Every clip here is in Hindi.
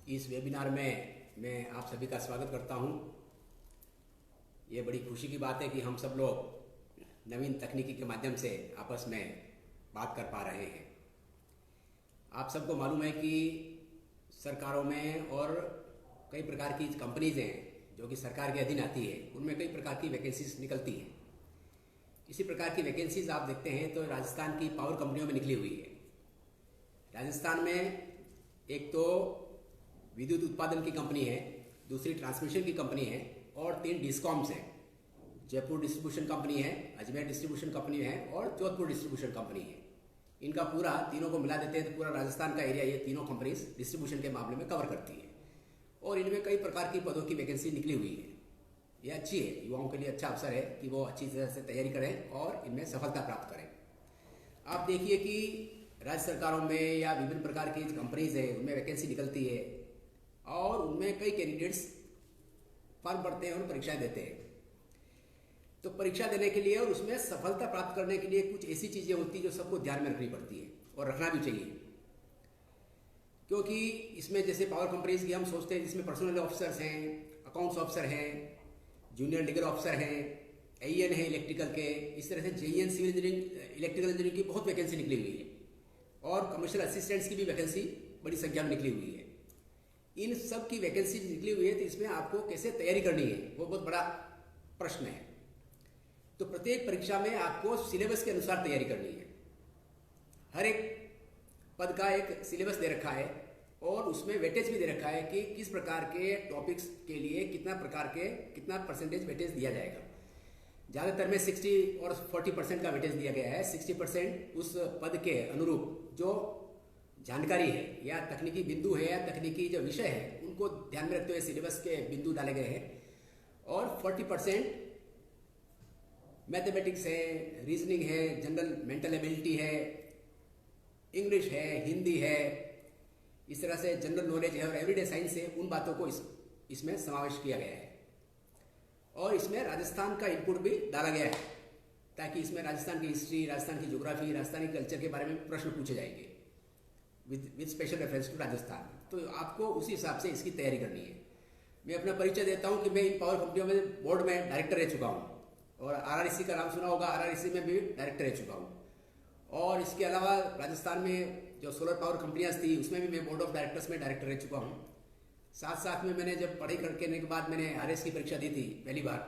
इस वेबिनार में मैं आप सभी का स्वागत करता हूं। ये बड़ी खुशी की बात है कि हम सब लोग नवीन तकनीकी के माध्यम से आपस में बात कर पा रहे हैं। आप सबको मालूम है कि सरकारों में और कई प्रकार की कंपनीज हैं जो कि सरकार के अधीन आती है, उनमें कई प्रकार की वैकेंसीज निकलती हैं। इसी प्रकार की वैकेंसीज आप देखते हैं तो राजस्थान की पावर कंपनियों में निकली हुई है। राजस्थान में एक तो विद्युत उत्पादन की कंपनी है, दूसरी ट्रांसमिशन की कंपनी है और 3 डिस्कॉम्स हैं। जयपुर डिस्ट्रीब्यूशन कंपनी है, अजमेर डिस्ट्रीब्यूशन कंपनी है और जोधपुर डिस्ट्रीब्यूशन कंपनी है। इनका पूरा तीनों को मिला देते हैं तो पूरा राजस्थान का एरिया ये तीनों कंपनीज डिस्ट्रीब्यूशन के मामले में कवर करती है और इनमें कई प्रकार की पदों की वैकेंसी निकली हुई है। ये अच्छी है, युवाओं के लिए अच्छा अवसर है कि वो अच्छी तरह से तैयारी करें और इनमें सफलता प्राप्त करें। आप देखिए कि राज्य सरकारों में या विभिन्न प्रकार की कंपनीज है उनमें वैकेंसी निकलती है और उनमें कई कैंडिडेट्स फॉर्म भरते हैं और परीक्षाएं देते हैं। तो परीक्षा देने के लिए और उसमें सफलता प्राप्त करने के लिए कुछ ऐसी चीज़ें होती हैं जो सबको ध्यान में रखनी पड़ती है और रखना भी चाहिए, क्योंकि इसमें जैसे पावर कंपनीज की हम सोचते हैं जिसमें पर्सनल ऑफिसर्स हैं, अकाउंट्स ऑफिसर हैं, जूनियर लीगल ऑफिसर हैं, एईएन है इलेक्ट्रिकल के, इस तरह से JEN civil engineering, electrical engineering की बहुत वैकेंसी निकली हुई है और कमर्शियल असिस्टेंट्स की भी वैकेंसी बड़ी संख्या में निकली हुई है। इन सब की वैकेंसी निकली हुई है तो इसमें आपको कैसे तैयारी करनी है वो बहुत बड़ा प्रश्न है। तो प्रत्येक परीक्षा में आपको सिलेबस के अनुसार तैयारी करनी है। हर एक पद का एक सिलेबस दे रखा है और उसमें वेटेज भी दे रखा है कि किस प्रकार के टॉपिक्स के लिए कितना परसेंटेज वेटेज दिया जाएगा। ज़्यादातर में 60 और 40% का वेटेज दिया गया है। 60% उस पद के अनुरूप जो जानकारी है या तकनीकी बिंदु है या तकनीकी जो विषय है उनको ध्यान में रखते हुए सिलेबस के बिंदु डाले गए हैं और 40% मैथमेटिक्स है, रीजनिंग है, जनरल मेंटल एबिलिटी है, इंग्लिश है, हिंदी है, इस तरह से जनरल नॉलेज है और एवरीडे साइंस है। उन बातों को इसमें समावेश किया गया है और इसमें राजस्थान का इनपुट भी डाला गया है ताकि इसमें राजस्थान की हिस्ट्री, राजस्थान की ज्योग्राफी, राजस्थानी कल्चर के बारे में प्रश्न पूछे जाएंगे with special reference to Rajasthan. तो आपको उसी हिसाब से इसकी तैयारी करनी है। मैं अपना परिचय देता हूं कि मैं इन पावर कंपनियों में बोर्ड में डायरेक्टर रह चुका हूं और आरआरईसी का नाम सुना होगा, आरआरईसी में भी डायरेक्टर रह चुका हूं और इसके अलावा राजस्थान में जो सोलर पावर कंपनियां थी उसमें भी मैं बोर्ड ऑफ डायरेक्टर्स में डायरेक्टर रह चुका हूँ। साथ साथ में मैंने जब पढ़ाई करने के बाद मैंने आरएस की परीक्षा दी थी पहली बार,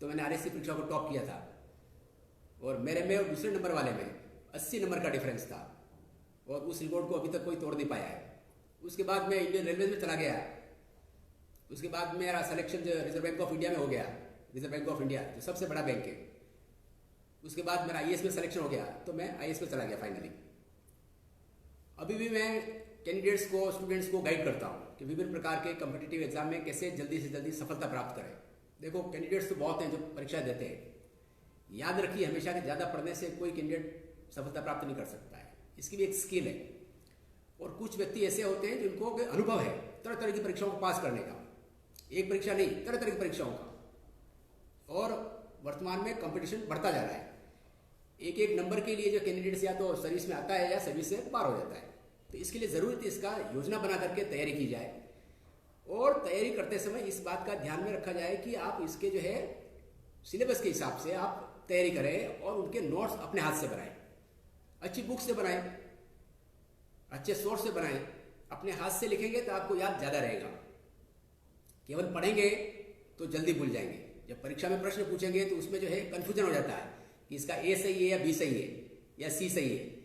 तो मैंने आरएस की परीक्षा को टॉप किया था और मेरे में और दूसरे नंबर वाले में 80 नंबर का डिफरेंस था और उस रिकॉर्ड को अभी तक कोई तोड़ नहीं पाया है। उसके बाद मैं इंडियन रेलवे में चला गया। उसके बाद मेरा सिलेक्शन जो रिजर्व बैंक ऑफ इंडिया में हो गया, रिजर्व बैंक ऑफ इंडिया जो सबसे बड़ा बैंक है। उसके बाद मेरा आईएएस में सिलेक्शन हो गया तो मैं आईएएस में चला गया फाइनली। अभी भी मैं कैंडिडेट्स को, स्टूडेंट्स को गाइड करता हूँ कि विभिन्न प्रकार के कॉम्पिटिटिव एग्जाम में कैसे जल्दी से जल्दी सफलता प्राप्त करें। देखो कैंडिडेट्स तो बहुत हैं जो परीक्षा देते हैं। याद रखिए हमेशा कि ज़्यादा पढ़ने से कोई कैंडिडेट सफलता प्राप्त नहीं कर सकता है, इसकी भी एक स्किल है। और कुछ व्यक्ति ऐसे होते हैं जिनको अनुभव है तरह तरह की परीक्षाओं को पास करने का, एक परीक्षा नहीं तरह तरह की परीक्षाओं का, और वर्तमान में कंपटीशन बढ़ता जा रहा है। एक एक नंबर के लिए जो कैंडिडेट्स या तो सर्विस में आता है या सर्विस से पार हो जाता है। तो इसके लिए ज़रूरत है इसका योजना बना करके तैयारी की जाए और तैयारी करते समय इस बात का ध्यान में रखा जाए कि आप इसके जो है सिलेबस के हिसाब से आप तैयारी करें और उनके नोट्स अपने हाथ से बनाएं, अच्छी बुक से बनाएं, अच्छे सोर्स से बनाएं। अपने हाथ से लिखेंगे तो आपको याद ज़्यादा रहेगा। केवल पढ़ेंगे तो जल्दी भूल जाएंगे। जब परीक्षा में प्रश्न पूछेंगे तो उसमें जो है कन्फ्यूजन हो जाता है कि इसका ए सही है या बी सही है या सी सही है।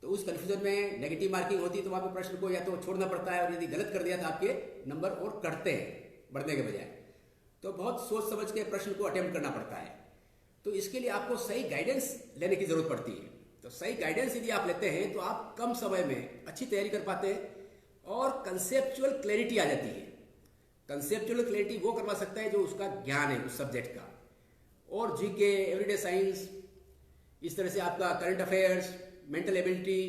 तो उस कन्फ्यूजन में नेगेटिव मार्किंग होती है तो वहाँ पे प्रश्न को या तो छोड़ना पड़ता है और यदि गलत कर दिया तो आपके नंबर और कटते हैं बढ़ने के बजाय। तो बहुत सोच समझ के प्रश्न को अटेम्प्ट करना पड़ता है। तो इसके लिए आपको सही गाइडेंस लेने की जरूरत पड़ती है। तो सही गाइडेंस यदि आप लेते हैं तो आप कम समय में अच्छी तैयारी कर पाते हैं और कंसेप्चुअल क्लैरिटी आ जाती है। कंसेप्चुअल क्लैरिटी वो करवा सकता है जो उसका ज्ञान है उस सब्जेक्ट का। और जीके, एवरीडे साइंस, इस तरह से आपका current affairs, mental ability,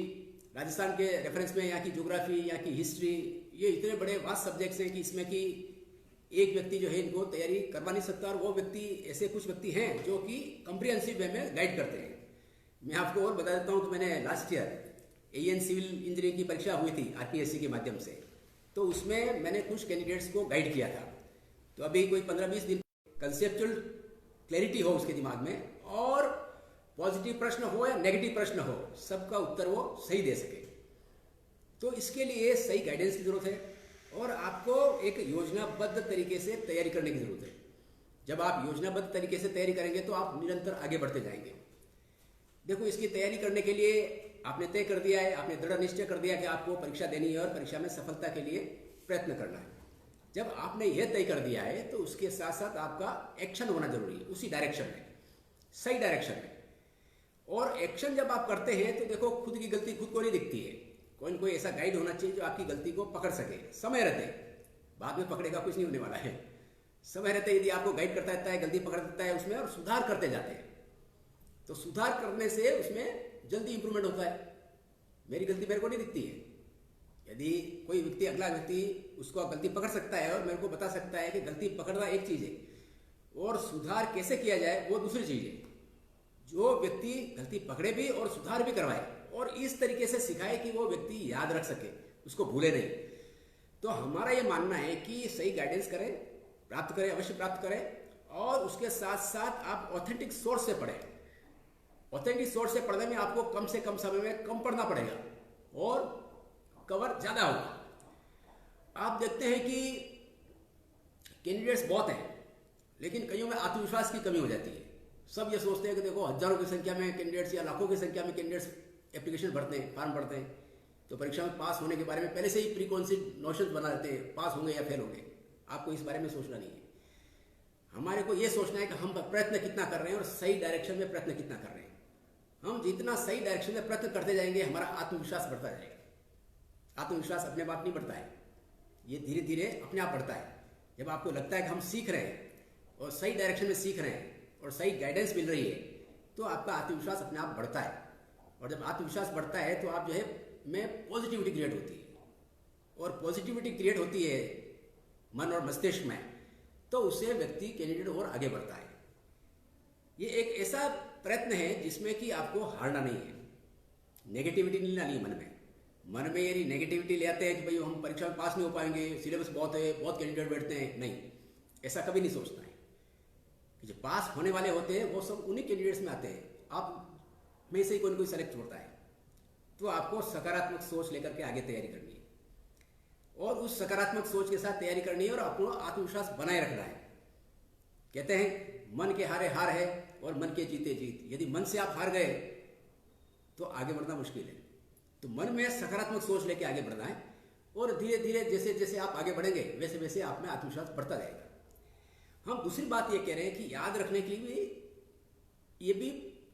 Rajasthan के रेफरेंस में यहाँ की ज्योग्राफी, यहाँ की हिस्ट्री, ये इतने बड़े वास्ट सब्जेक्ट्स हैं कि इसमें कि एक व्यक्ति जो है इनको तैयारी करवा नहीं सकता। और वो व्यक्ति, ऐसे कुछ व्यक्ति हैं जो कि कॉम्प्रिहेंसिव वे में गाइड करते हैं। मैं आपको और बता देता हूँ कि मैंने last year AEN civil engineering की परीक्षा हुई थी आरपीएससी के माध्यम से। तो उसमें मैंने कुछ कैंडिडेट्स को गाइड किया था। तो अभी कोई 15-20 दिन कंसेप्चुअल क्लैरिटी हो उसके दिमाग में, और पॉजिटिव प्रश्न हो या नेगेटिव प्रश्न हो, सबका उत्तर वो सही दे सके। तो इसके लिए सही गाइडेंस की जरूरत है, और आपको एक योजनाबद्ध तरीके से तैयारी करने की जरूरत है। जब आप योजनाबद्ध तरीके से तैयारी करेंगे तो आप निरंतर आगे बढ़ते जाएंगे। देखो, इसकी तैयारी करने के लिए आपने तय कर दिया है, आपने दृढ़ निश्चय कर दिया कि आपको परीक्षा देनी है और परीक्षा में सफलता के लिए प्रयत्न करना है। जब आपने यह तय कर दिया है तो उसके साथ साथ आपका एक्शन होना जरूरी है, उसी डायरेक्शन में, सही डायरेक्शन में। और एक्शन जब आप करते हैं तो देखो, खुद की गलती खुद को नहीं दिखती है, कोई न कोई ऐसा गाइड होना चाहिए जो आपकी गलती को पकड़ सके समय रहते। बाद में पकड़ेगा कुछ नहीं होने वाला है। समय रहते यदि आपको गाइड करता रहता है, गलती पकड़ देता है उसमें और सुधार करते जाते हैं, तो सुधार करने से उसमें जल्दी इंप्रूवमेंट होता है। मेरी गलती मेरे को नहीं दिखती है, यदि कोई व्यक्ति, अगला व्यक्ति उसको गलती पकड़ सकता है और मेरे को बता सकता है कि गलती पकड़ना एक चीज़ है और सुधार कैसे किया जाए वो दूसरी चीज़ है। जो व्यक्ति गलती पकड़े भी और सुधार भी करवाए और इस तरीके से सिखाए कि वो व्यक्ति याद रख सके, उसको भूले नहीं। तो हमारा ये मानना है कि सही गाइडेंस करें, प्राप्त करें, अवश्य प्राप्त करें, और उसके साथ साथ आप ऑथेंटिक सोर्स से पढ़ें। ऑथेंटिक सोर्स से पढ़ने में आपको कम से कम समय में कम पढ़ना पड़ेगा और कवर ज़्यादा होगा। आप देखते हैं कि कैंडिडेट्स बहुत हैं, लेकिन कईयों में आत्मविश्वास की कमी हो जाती है। सब ये सोचते हैं कि देखो, हजारों की संख्या में कैंडिडेट्स या लाखों की संख्या में कैंडिडेट्स एप्लीकेशन भरते हैं, फॉर्म भरते हैं, तो परीक्षा में पास होने के बारे में पहले से ही प्री कॉन्सेप्ट नोशंस बना देते हैं, पास होंगे या फेल होंगे। आपको इस बारे में सोचना नहीं है। हमारे को ये सोचना है कि हम प्रयत्न कितना कर रहे हैं और सही डायरेक्शन में प्रयत्न कितना कर रहे हैं। हम जितना सही डायरेक्शन में प्रयत्न करते जाएंगे, हमारा आत्मविश्वास बढ़ता जाएगा। आत्मविश्वास अपने आप नहीं बढ़ता है, ये धीरे धीरे अपने आप बढ़ता है। जब आपको लगता है कि हम सीख रहे हैं और सही डायरेक्शन में सीख रहे हैं और सही गाइडेंस मिल रही है, तो आपका आत्मविश्वास अपने आप बढ़ता है। और जब आत्मविश्वास बढ़ता है तो आप जो है में पॉजिटिविटी क्रिएट होती है, और पॉजिटिविटी क्रिएट होती है मन और मस्तिष्क में, तो उससे व्यक्ति, कैंडिडेट और आगे बढ़ता है। ये एक ऐसा प्रयत्न है जिसमें कि आपको हारना नहीं है, नेगेटिविटी नहीं लानी है मन में। मन में यदि नेगेटिविटी ले आते हैं कि भाई हम परीक्षा में पास नहीं हो पाएंगे, सिलेबस बहुत है, बहुत कैंडिडेट बैठते हैं, नहीं, ऐसा कभी नहीं सोचना है। कि जो पास होने वाले होते हैं वो सब उन्हीं कैंडिडेट्स में आते हैं। आप में से ही कोई ना कोई सेलेक्ट होता है, तो आपको सकारात्मक सोच लेकर के आगे तैयारी करनी है, और उस सकारात्मक सोच के साथ तैयारी करनी है और अपना आत्मविश्वास बनाए रखना है। कहते हैं मन के हारे हार है और मन के जीते जीत। यदि मन से आप हार गए तो आगे बढ़ना मुश्किल है। तो मन में सकारात्मक सोच लेके आगे बढ़ना है, और धीरे धीरे जैसे जैसे आप आगे बढ़ेंगे वैसे वैसे आप में आत्मविश्वास बढ़ता जाएगा। हम दूसरी बात ये कह रहे हैं कि याद रखने के लिए ये भी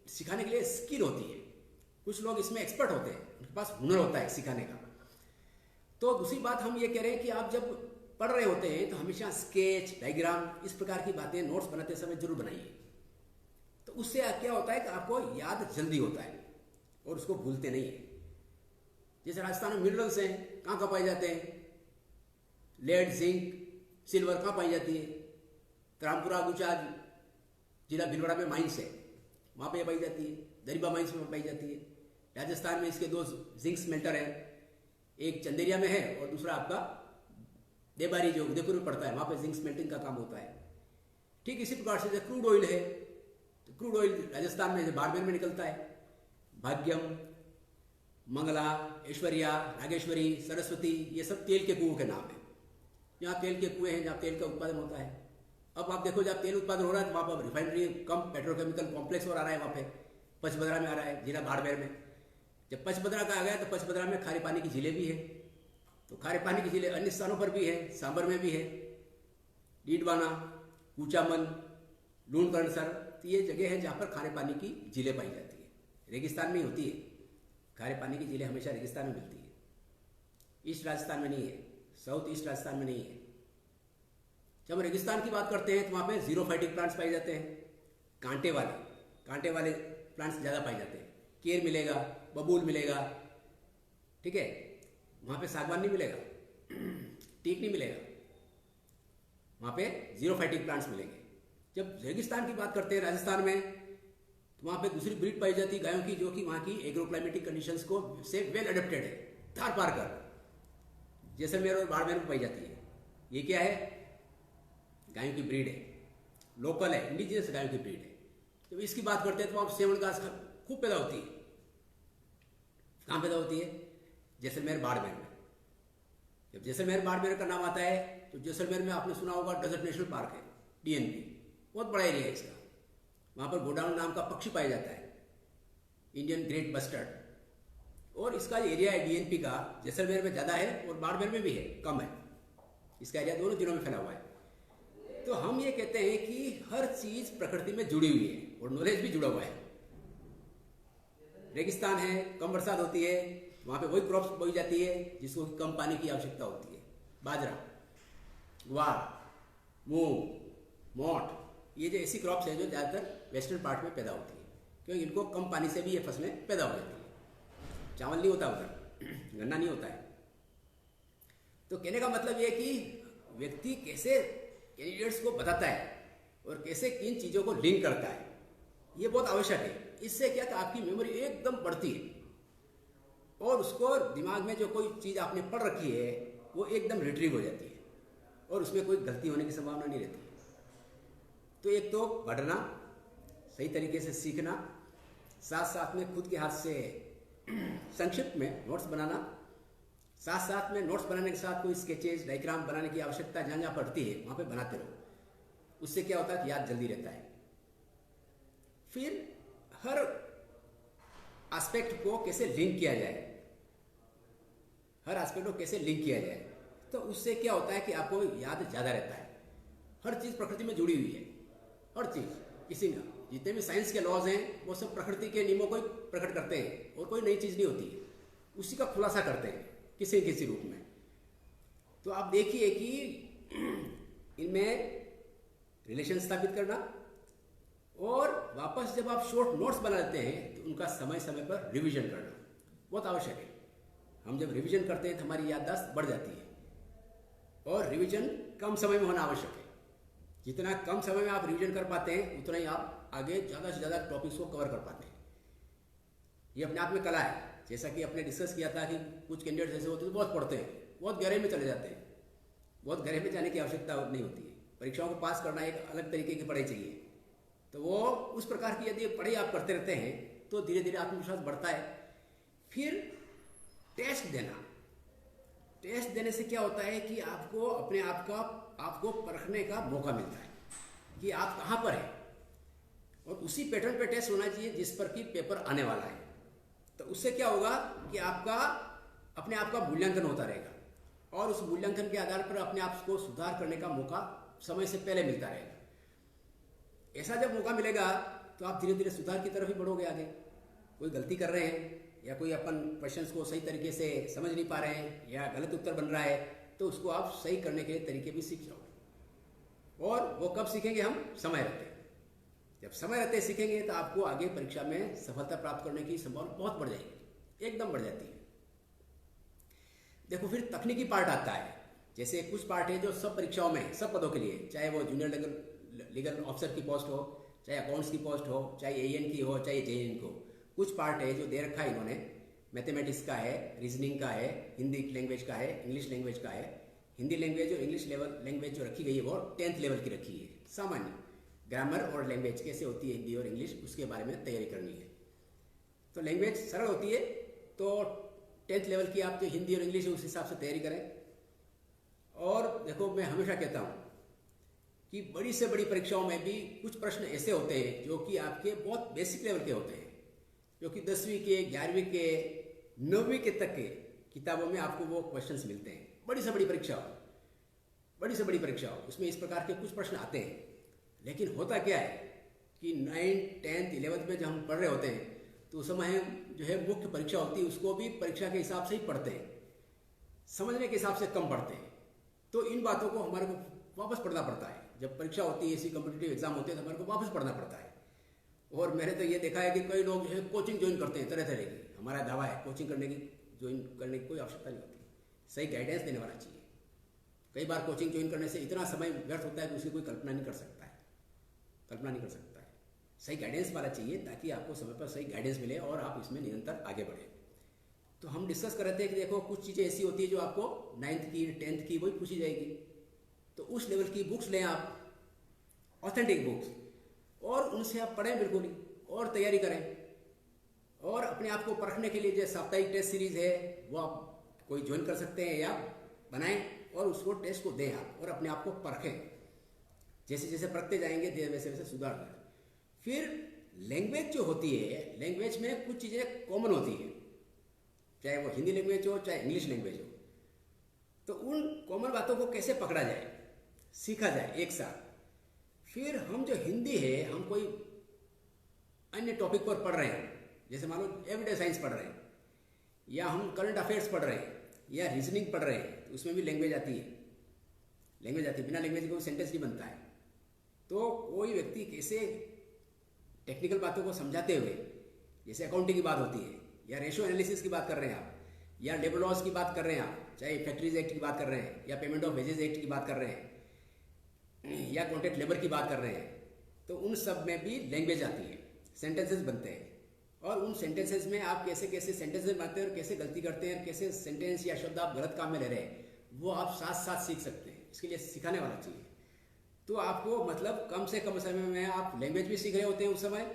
सिखाने के लिए स्किल होती है। कुछ लोग इसमें एक्सपर्ट होते हैं, उनके पास हुनर होता है सिखाने का। तो दूसरी बात हम ये कह रहे हैं कि आप जब पढ़ रहे होते हैं तो हमेशा स्केच, डायग्राम, इस प्रकार की बातें नोट्स बनाते समय जरूर बनाइए। तो उससे क्या होता है कि आपको याद जल्दी होता है और उसको भूलते नहीं है। जैसे राजस्थान में मिनरल्स हैं, कहाँ कहाँ पाए जाते हैं? लेड, जिंक, सिल्वर कहाँ पाई जाती है? रामपुरा गुचाज जिला भीलवाड़ा में माइंस है, वहाँ पे पाई जाती है। दरिबा माइंस में पाई जाती है। राजस्थान में इसके 2 जिंक स्मेल्टर है, एक चंदेरिया में है और दूसरा आपका देबारी जो उदयपुर में पड़ता है, वहाँ पे जिंक स्मेल्टिंग का काम होता है। ठीक इसी प्रकार से क्रूड ऑयल है, तो क्रूड ऑयल राजस्थान में बाड़मेर में निकलता है। भाग्यम, मंगला, ऐश्वर्या, नागेश्वरी, सरस्वती, ये सब तेल के कुओं के नाम है। यहाँ तेल के कुएं हैं जहाँ तेल का उत्पादन होता है। अब आप देखो, जब तेल उत्पादन हो रहा है तो वहाँ पर रिफाइनरी कम पेट्रोकेमिकल कॉम्प्लेक्स और आ रहा है, वहाँ पे पचबदरा में आ रहा है, जिला बाड़मेर में। जब पचबदरा का आ गया तो पचबदरा में खारे पानी की झीलें भी है। तो खारे पानी की झीलें अन्य स्थानों पर भी है, सांबर में भी है, डीडवाना, कूचामन, लूणकरणसर, तो ये जगह है जहाँ पर खारे पानी की झीलें पाई जाती है। रेगिस्तान में ही होती है, खारे पानी की झीलें हमेशा रेगिस्तान में मिलती है। ईस्ट राजस्थान में नहीं है, साउथ ईस्ट राजस्थान में नहीं है। जब हम रेगिस्तान की बात करते हैं तो वहाँ पे जीरो फाइटिंग प्लांट्स पाए जाते हैं, कांटे वाले प्लांट्स ज़्यादा पाए जाते हैं। केर मिलेगा, बबूल मिलेगा, ठीक है, वहाँ पे सागवान नहीं मिलेगा, टीक नहीं मिलेगा, वहाँ पे जीरो फाइटिंग प्लांट्स मिलेंगे। जब रेगिस्तान की बात करते हैं राजस्थान में, तो वहाँ पे दूसरी ब्रीड पाई जाती है गायों की, जो कि वहाँ की एग्रो क्लाइमेटिक कंडीशंस को से वेल अडेप्टेड है, थार पार कर। जैसलमेर और बाड़मेर में पाई जाती है। ये क्या है? गायों की ब्रीड है, लोकल है, इंडिजिनस गायों की ब्रीड है। जब इसकी बात करते हैं तो वहाँ सेवन घास खूब पैदा होती है। कहाँ पैदा होती है? जैसलमेर बाड़मेर में। जब जैसलमेर बाड़मेर का नाम आता है तो जैसलमेर में आपने सुना होगा डेजर्ट नेशनल पार्क है, डीएनपी, बहुत बड़ा एरिया है इसका। वहाँ पर गोडाउन नाम का पक्षी पाया जाता है, इंडियन ग्रेट बस्टर्ड। और इसका एरिया है डीएनपी का, जैसलमेर में ज़्यादा है और बाड़मेर में भी है, कम है। इसका एरिया दोनों जिलों में फैला हुआ है। तो हम ये कहते हैं कि हर चीज़ प्रकृति में जुड़ी हुई है और नॉलेज भी जुड़ा हुआ है। रेगिस्तान है, कम बरसात होती है, वहाँ पे वही क्रॉप्स बोई जाती है जिसको कम पानी की आवश्यकता होती है। बाजरा, ग्वार, मूंग, मोठ, ये जो ऐसी क्रॉप्स है जो ज़्यादातर वेस्टर्न पार्ट में पैदा होती है, क्योंकि इनको कम पानी से भी ये फसलें पैदा हो जाती है। चावल नहीं होता उधर, गन्ना नहीं होता है। तो कहने का मतलब ये कि व्यक्ति कैसे कैंडिडेट्स को बताता है और कैसे किन चीज़ों को लिंक करता है, ये बहुत आवश्यक है। इससे क्या कि आपकी मेमोरी एकदम बढ़ती है और उसको दिमाग में जो कोई चीज़ आपने पढ़ रखी है वो एकदम रिट्रीव हो जाती है और उसमें कोई गलती होने की संभावना नहीं रहती। तो एक तो पढ़ना, सही तरीके से सीखना, साथ साथ में खुद के हाथ से संक्षिप्त में नोट्स बनाना, साथ साथ में नोट्स बनाने के साथ कोई स्केचेस, डायग्राम बनाने की आवश्यकता जहाँ जहाँ पड़ती है वहाँ पे बनाते रहो। उससे क्या होता है कि याद जल्दी रहता है। फिर हर एस्पेक्ट को कैसे लिंक किया जाए, हर एस्पेक्ट को कैसे लिंक किया जाए, तो उससे क्या होता है कि आपको याद ज़्यादा रहता है। हर चीज़ प्रकृति में जुड़ी हुई है, हर चीज़। इसी में जितने भी साइंस के लॉज हैं वो सब प्रकृति के नियमों को प्रकट करते हैं और कोई नई चीज़ नहीं होती है, उसी का खुलासा करते हैं किसी न किसी रूप में। तो आप देखिए कि इनमें रिलेशन स्थापित करना और वापस जब आप शॉर्ट नोट्स बना लेते हैं तो उनका समय समय पर रिवीजन करना बहुत आवश्यक है। हम जब रिवीजन करते हैं तो हमारी याददाश्त बढ़ जाती है और रिवीजन कम समय में होना आवश्यक है। जितना कम समय में आप रिवीजन कर पाते हैं उतना ही आप आगे ज़्यादा से ज़्यादा टॉपिक्स को कवर कर पाते हैं। ये अपने आप में कला है। जैसा कि आपने डिस्कस किया था कि कुछ कैंडिडेट्स ऐसे होते हैं तो बहुत पढ़ते हैं, बहुत गहरे में चले जाते हैं। बहुत गहरे में जाने की आवश्यकता नहीं होती है। परीक्षाओं को पास करना एक अलग तरीके की पढ़ाई चाहिए। तो वो उस प्रकार की यदि पढ़ाई आप करते रहते हैं तो धीरे धीरे आत्मविश्वास बढ़ता है। फिर टेस्ट देना, टेस्ट देने से क्या होता है कि आपको अपने आप का आपको परखने का मौका मिलता है कि आप कहाँ पर हैं और उसी पैटर्न पे टेस्ट होना चाहिए जिस पर कि पेपर आने वाला है। तो उससे क्या होगा कि आपका अपने आप का मूल्यांकन होता रहेगा और उस मूल्यांकन के आधार पर अपने आप को सुधार करने का मौका समय से पहले मिलता रहेगा। ऐसा जब मौका मिलेगा तो आप धीरे धीरे सुधार की तरफ ही बढ़ोगे आगे। कोई गलती कर रहे हैं या कोई अपन क्वेश्चंस को सही तरीके से समझ नहीं पा रहे हैं या गलत उत्तर बन रहा है तो उसको आप सही करने के तरीके भी सीख जाओगे। और वो कब सीखेंगे हम? समय रहते। जब समय रहते सीखेंगे तो आपको आगे परीक्षा में सफलता प्राप्त करने की संभावना बहुत बढ़ जाएगी, एकदम बढ़ जाती है। देखो फिर तकनीकी पार्ट आता है। जैसे कुछ पार्ट है जो सब परीक्षाओं में सब पदों के लिए, चाहे वो जूनियर लीगल ऑफिसर की पोस्ट हो, चाहे अकाउंट्स की पोस्ट हो, चाहे एएन की हो, चाहे जेएन को, कुछ पार्ट है जो दे रखा है इन्होंने। मैथमेटिक्स का है, रीजनिंग का है, हिंदी लैंग्वेज का है, इंग्लिश लैंग्वेज का है। हिंदी लैंग्वेज और इंग्लिश लैंग्वेज जो रखी गई है वो 10th लेवल की रखी है। सामान्य ग्रामर और लैंग्वेज कैसे होती है हिंदी और इंग्लिश, उसके बारे में तैयारी करनी है। तो लैंग्वेज सरल होती है तो 10th लेवल की आप जो हिंदी और इंग्लिश है उस हिसाब से तैयारी करें। और देखो मैं हमेशा कहता हूँ कि बड़ी से बड़ी परीक्षाओं में भी कुछ प्रश्न ऐसे होते हैं जो कि आपके बहुत बेसिक लेवल के होते हैं, जो कि 10वीं के, 11वीं के, 9वीं के तक के किताबों में आपको वो क्वेश्चंस मिलते हैं। बड़ी से बड़ी परीक्षा हो, बड़ी से बड़ी परीक्षा हो, उसमें इस प्रकार के कुछ प्रश्न आते हैं। लेकिन होता क्या है कि 9th, 10th, 11th में जब हम पढ़ रहे होते हैं तो उस समय जो है मुख्य परीक्षा होती है उसको भी परीक्षा के हिसाब से ही पढ़ते हैं, समझने के हिसाब से कम पढ़ते हैं। तो इन बातों को हमारे को वापस पढ़ना पड़ता है। जब परीक्षा होती है, ऐसी कॉम्पिटिटिव एग्जाम होते हैं तो हमारे को वापस पढ़ना पड़ता है। और मैंने तो ये देखा है कि कई लोग जो है कोचिंग ज्वाइन करते हैं तरह तरह की। हमारा दावा है कोचिंग करने की, ज्वाइन करने की कोई आवश्यकता नहीं होती, सही गाइडेंस देने वाला चाहिए। कई बार कोचिंग ज्वाइन करने से इतना समय व्यर्थ होता है कि उसकी कोई कल्पना नहीं कर सकता है, कल्पना नहीं कर सकता है। सही गाइडेंस वाला चाहिए ताकि आपको समय पर सही गाइडेंस मिले और आप इसमें निरंतर आगे बढ़ें। तो हम डिस्कस कर रहे थे कि देखो कुछ चीज़ें ऐसी होती है जो आपको 9th की 10th की वही पूछी जाएगी, तो उस लेवल की बुक्स लें आप, ऑथेंटिक बुक्स, और उनसे आप पढ़ें बिल्कुल ही, और तैयारी करें। और अपने आप को परखने के लिए जो साप्ताहिक टेस्ट सीरीज़ है वो आप कोई ज्वाइन कर सकते हैं या बनाएं और उसको टेस्ट को दें आप, और अपने आप को परखें। जैसे जैसे परखते जाएंगे वैसे वैसे सुधार करें। फिर लैंग्वेज जो होती है, लैंग्वेज में कुछ चीज़ें कॉमन होती हैं, चाहे वो हिंदी लैंग्वेज हो चाहे इंग्लिश लैंग्वेज हो। तो उन कॉमन बातों को कैसे पकड़ा जाए, सीखा जाए एक साथ। फिर हम जो हिंदी है, हम कोई अन्य टॉपिक पर पढ़ रहे हैं, जैसे मान लो एवरीडे साइंस पढ़ रहे हैं, या हम करंट अफेयर्स पढ़ रहे हैं, या रीजनिंग पढ़ रहे हैं, तो उसमें भी लैंग्वेज आती है। लैंग्वेज आती है, बिना लैंग्वेज के कोई सेंटेंस नहीं बनता है। तो कोई व्यक्ति कैसे टेक्निकल बातों को समझाते हुए, जैसे अकाउंटिंग की बात होती है, या रेशियो एनालिसिस की बात कर रहे हैं आप, या लेबर लॉज की बात कर रहे हैं आप, चाहे फैक्ट्रीज एक्ट की बात कर रहे हैं, या पेमेंट ऑफ वेजेस एक्ट की बात कर रहे हैं, या कॉन्ट्रैक्ट लेबर की बात कर रहे हैं, तो उन सब में भी लैंग्वेज आती है, सेंटेंसेस बनते हैं। और उन सेंटेंसेस में आप कैसे कैसे सेंटेंसेस बनाते हैं और कैसे गलती करते हैं, कैसे सेंटेंस या शब्द आप गलत काम में ले रहे हैं, वो आप साथ साथ सीख सकते हैं। इसके लिए सिखाने वाला चाहिए। तो आपको मतलब कम से कम समय में आप लैंग्वेज भी सीख रहे होते हैं, उस समय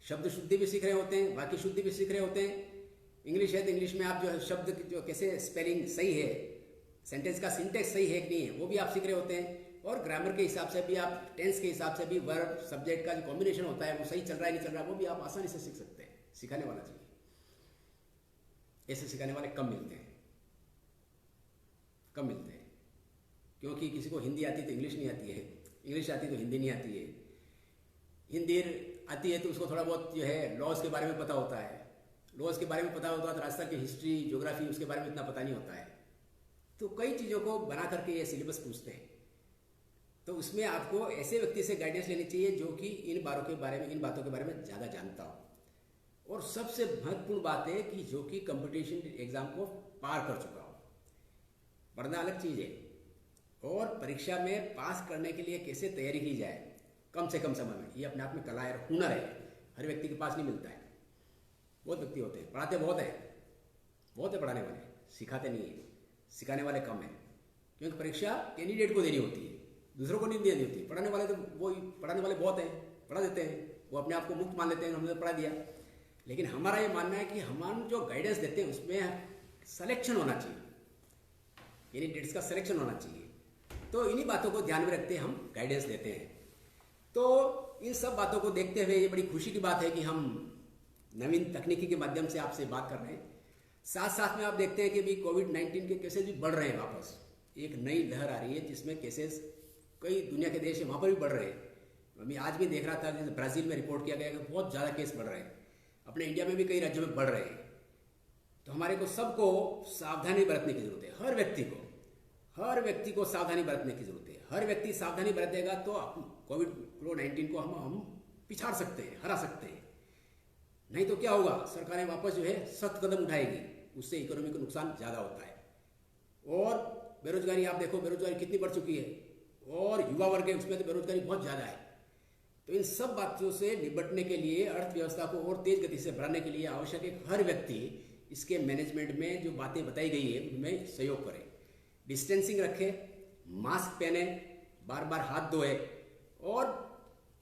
शब्द शुद्धि भी सीख रहे होते हैं, वाक्य शुद्धि भी सीख रहे होते हैं। इंग्लिश है तो इंग्लिश में आप जो शब्द जो कैसे स्पेलिंग सही है, सेंटेंस का सिंटेक्स सही है कि नहीं है, वो भी आप सीख रहे होते हैं। और ग्रामर के हिसाब से भी आप, टेंस के हिसाब से भी, वर्ब सब्जेक्ट का जो कॉम्बिनेशन होता है वो सही चल रहा है नहीं चल रहा है, वो भी आप आसानी से सीख सकते हैं। सिखाने वाला चाहिए। ऐसे सिखाने वाले कम मिलते हैं, कम मिलते हैं, क्योंकि किसी को हिंदी आती तो इंग्लिश नहीं आती है, इंग्लिश आती तो हिंदी नहीं आती है, हिंदी आती है तो उसको थोड़ा बहुत जो है लॉज के बारे में पता होता है, लॉज के बारे में पता होता है तो राजस्थान की हिस्ट्री ज्योग्राफी उसके बारे में इतना पता नहीं होता है। तो कई चीज़ों को बना करके ये सिलेबस पूछते हैं। तो उसमें आपको ऐसे व्यक्ति से गाइडेंस लेनी चाहिए जो कि इन बातों के बारे में ज़्यादा जानता हो। और सबसे महत्वपूर्ण बात है कि जो कि कंपटीशन एग्जाम को पार कर चुका हो। पढ़ना अलग चीज़ है, और परीक्षा में पास करने के लिए कैसे तैयारी की जाए कम से कम समय में, ये अपने आप में कला है, हुनर है, हर व्यक्ति के पास नहीं मिलता है। बहुत व्यक्ति होते हैं, पढ़ाते बहुत है पढ़ाने वाले, सिखाते नहीं है, सिखाने वाले कम है। क्योंकि परीक्षा कैंडिडेट को देनी होती है, दूसरों को नहीं देनी होती। पढ़ाने वाले तो वो पढ़ाने वाले बहुत हैं, पढ़ा देते हैं, वो अपने आप को मुक्त मान लेते हैं, हमने पढ़ा दिया। लेकिन हमारा ये मानना है कि हम जो गाइडेंस देते हैं उसमें सिलेक्शन होना चाहिए, कैंडिडेट्स का सिलेक्शन होना चाहिए। तो इन्हीं बातों को ध्यान में रखते हम गाइडेंस देते हैं। तो इन सब बातों को देखते हुए ये बड़ी खुशी की बात है कि हम नवीन तकनीकी के माध्यम से आपसे बात कर रहे हैं। साथ साथ में आप देखते हैं कि भी कोविड-19 के केसेस भी बढ़ रहे हैं, वापस एक नई लहर आ रही है जिसमें केसेस कई दुनिया के देश है वहाँ पर भी बढ़ रहे हैं। मैं आज भी देख रहा था, जैसे ब्राज़ील में रिपोर्ट किया गया कि बहुत ज़्यादा केस बढ़ रहे हैं, अपने इंडिया में भी कई राज्यों में बढ़ रहे हैं। तो हमारे को सबको सावधानी बरतने की जरूरत है, हर व्यक्ति को सावधानी बरतने की जरूरत है। हर व्यक्ति सावधानी बरतेगा तो कोविड-19 को हम पिछाड़ सकते हैं, हरा सकते हैं। नहीं तो क्या होगा, सरकारें वापस जो है सख्त कदम उठाएगी, उससे इकोनॉमी को नुकसान ज़्यादा होता है। और बेरोजगारी आप देखो, बेरोजगारी कितनी बढ़ चुकी है, और युवा वर्ग है उसमें तो बेरोजगारी बहुत ज़्यादा है। तो इन सब बातों से निपटने के लिए, अर्थव्यवस्था को और तेज गति से बढ़ाने के लिए आवश्यक है हर व्यक्ति इसके मैनेजमेंट में जो बातें बताई गई है उनमें सहयोग करे, डिस्टेंसिंग रखे, मास्क पहने, बार बार हाथ धोए। और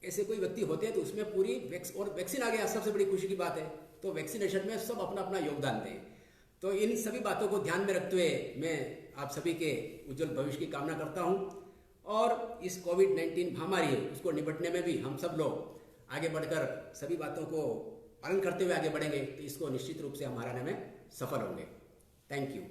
ऐसे कोई व्यक्ति होते हैं तो उसमें पूरी और वैक्सीन आ गया, सबसे बड़ी खुशी की बात है, तो वैक्सीनेशन में सब अपना अपना योगदान दें। तो इन सभी बातों को ध्यान में रखते हुए मैं आप सभी के उज्जवल भविष्य की कामना करता हूँ। और इस कोविड-19 महामारी है उसको निपटने में भी हम सब लोग आगे बढ़कर सभी बातों को पालन करते हुए आगे बढ़ेंगे तो इसको निश्चित रूप से हम हराने में सफल होंगे। Thank you.